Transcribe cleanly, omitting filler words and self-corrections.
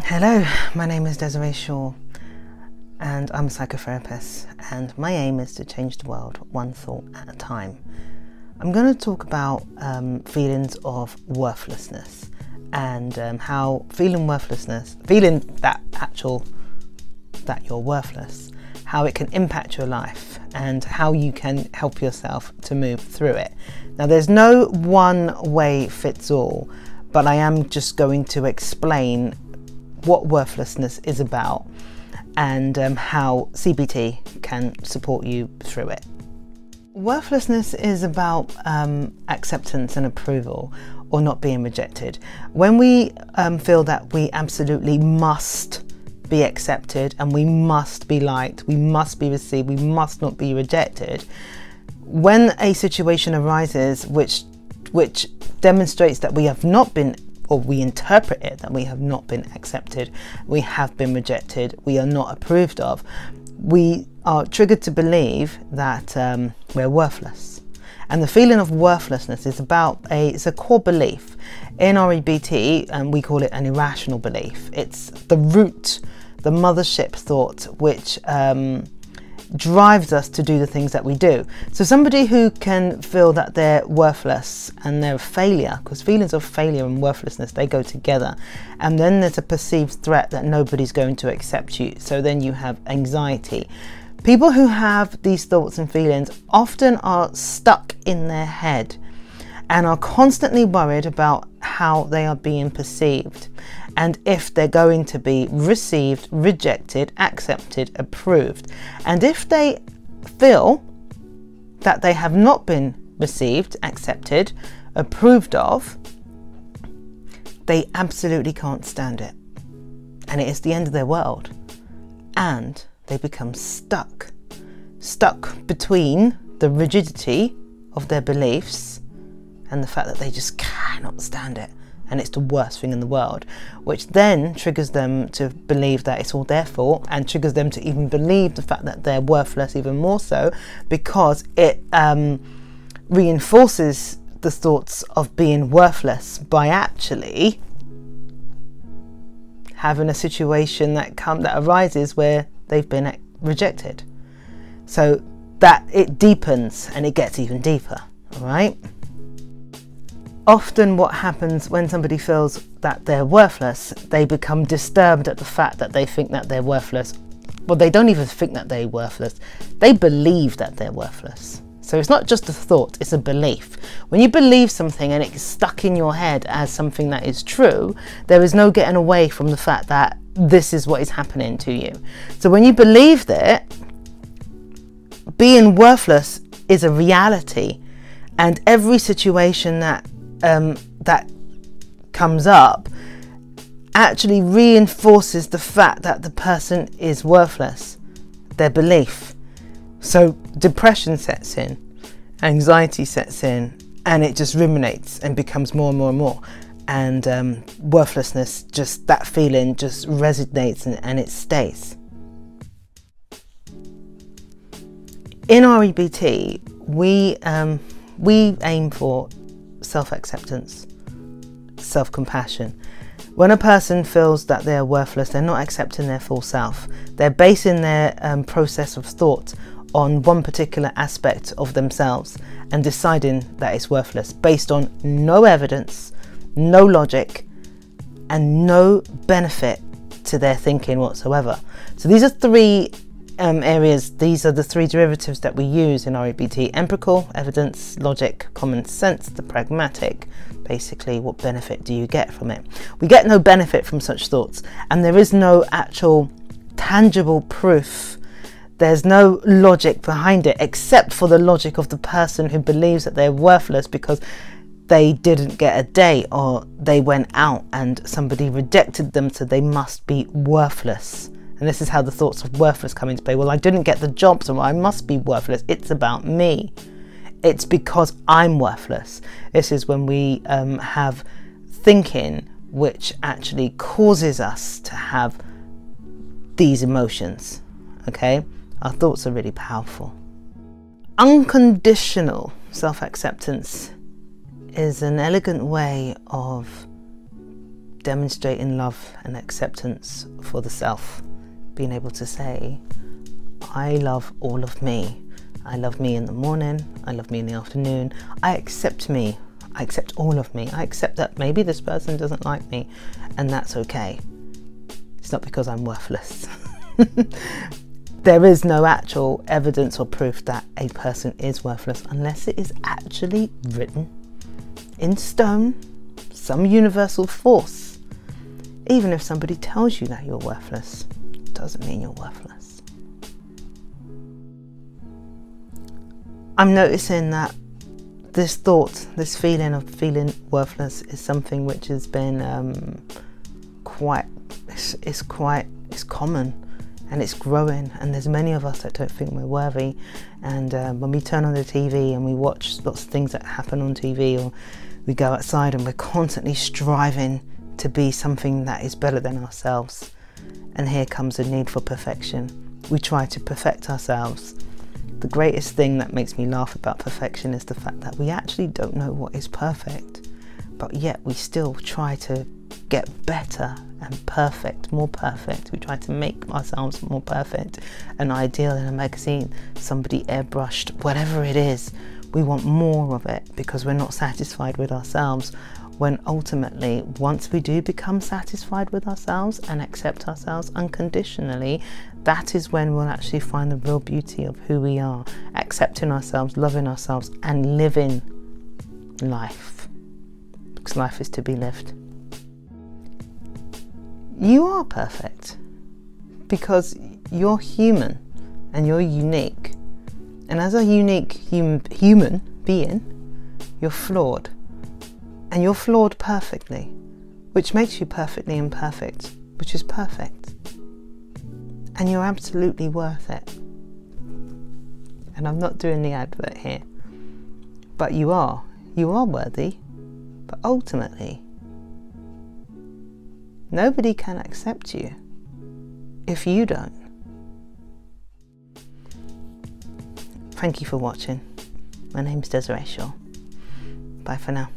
Hello, my name is Desiree Shaw and I'm a psychotherapist, and my aim is to change the world one thought at a time. I'm going to talk about feelings of worthlessness and how feeling that you're worthless, how it can impact your life and how you can help yourself to move through it. Now, there's no one way fits all, but I am just going to explain what worthlessness is about and how CBT can support you through it. Worthlessness is about acceptance and approval, or not being rejected. When we feel that we absolutely must be accepted and we must be liked, we must be received, we must not be rejected, when a situation arises which demonstrates that we have not been, or we interpret it that we have not been accepted, we have been rejected, we are not approved of, we are triggered to believe that we're worthless. And the feeling of worthlessness is it's a core belief. In REBT, we call it an irrational belief. It's the root, the mothership thought, which drives us to do the things that we do. So somebody who can feel that they're worthless and they're a failure, because feelings of failure and worthlessness, they go together, and then there's a perceived threat that nobody's going to accept you, so then you have anxiety. People who have these thoughts and feelings often are stuck in their head and are constantly worried about how they are being perceived and if they're going to be received, rejected, accepted, approved. And if they feel that they have not been received, accepted, approved of, they absolutely can't stand it. And it is the end of their world. And they become stuck between the rigidity of their beliefs and the fact that they just cannot stand it, and it's the worst thing in the world, which then triggers them to believe that it's all their fault, and triggers them to even believe the fact that they're worthless even more so, because it reinforces the thoughts of being worthless by actually having a situation that arises where they've been rejected. So that it deepens and it gets even deeper, all right? Often what happens when somebody feels that they're worthless, they become disturbed at the fact that they think that they're worthless. Well, they don't even think that they're worthless. They believe that they're worthless. So it's not just a thought, it's a belief. When you believe something and it's stuck in your head as something that is true, there is no getting away from the fact that this is what is happening to you. So when you believe that, being worthless is a reality, and every situation that comes up actually reinforces the fact that the person is worthless, their belief. So depression sets in, anxiety sets in, and it just ruminates and becomes more and more and more. And worthlessness, just that feeling just resonates and it stays. In REBT, we aim for self-acceptance, self-compassion. When a person feels that they're worthless, they're not accepting their full self. They're basing their process of thought on one particular aspect of themselves and deciding that it's worthless based on no evidence, no logic, and no benefit to their thinking whatsoever. So these are three areas, these are the three derivatives that we use in REBT: empirical, evidence, logic, common sense, the pragmatic. Basically, what benefit do you get from it? We get no benefit from such thoughts, and there is no actual tangible proof. There's no logic behind it, except for the logic of the person who believes that they're worthless because they didn't get a date, or they went out and somebody rejected them, so they must be worthless. And this is how the thoughts of worthless come into play. Well, I didn't get the job, so I must be worthless. It's about me. It's because I'm worthless. This is when we have thinking which actually causes us to have these emotions, okay? Our thoughts are really powerful. Unconditional self-acceptance is an elegant way of demonstrating love and acceptance for the self, being able to say, I love all of me. I love me in the morning, I love me in the afternoon, I accept me, I accept all of me, I accept that maybe this person doesn't like me, and that's okay. It's not because I'm worthless. There is no actual evidence or proof that a person is worthless unless it is actually written in stone, some universal force. Even if somebody tells you that you're worthless, doesn't mean you're worthless. I'm noticing that this thought, this feeling of feeling worthless is something which has been it's common, and it's growing, and there's many of us that don't think we're worthy. And when we turn on the TV and we watch lots of things that happen on TV, or we go outside and we're constantly striving to be something that is better than ourselves, and here comes a need for perfection. We try to perfect ourselves. The greatest thing that makes me laugh about perfection is the fact that we actually don't know what is perfect, but yet we still try to get better and perfect, more perfect. We try to make ourselves more perfect, an ideal in a magazine, somebody airbrushed, whatever it is. We want more of it because we're not satisfied with ourselves, when ultimately, once we do become satisfied with ourselves and accept ourselves unconditionally, that is when we'll actually find the real beauty of who we are, accepting ourselves, loving ourselves, and living life, because life is to be lived. You are perfect because you're human and you're unique. And as a unique human being, you're flawed. And you're flawed perfectly, which makes you perfectly imperfect, which is perfect. And you're absolutely worth it. And I'm not doing the advert here, but you are worthy. But ultimately, nobody can accept you if you don't. Thank you for watching. My name's Desiree Shaw. Bye for now.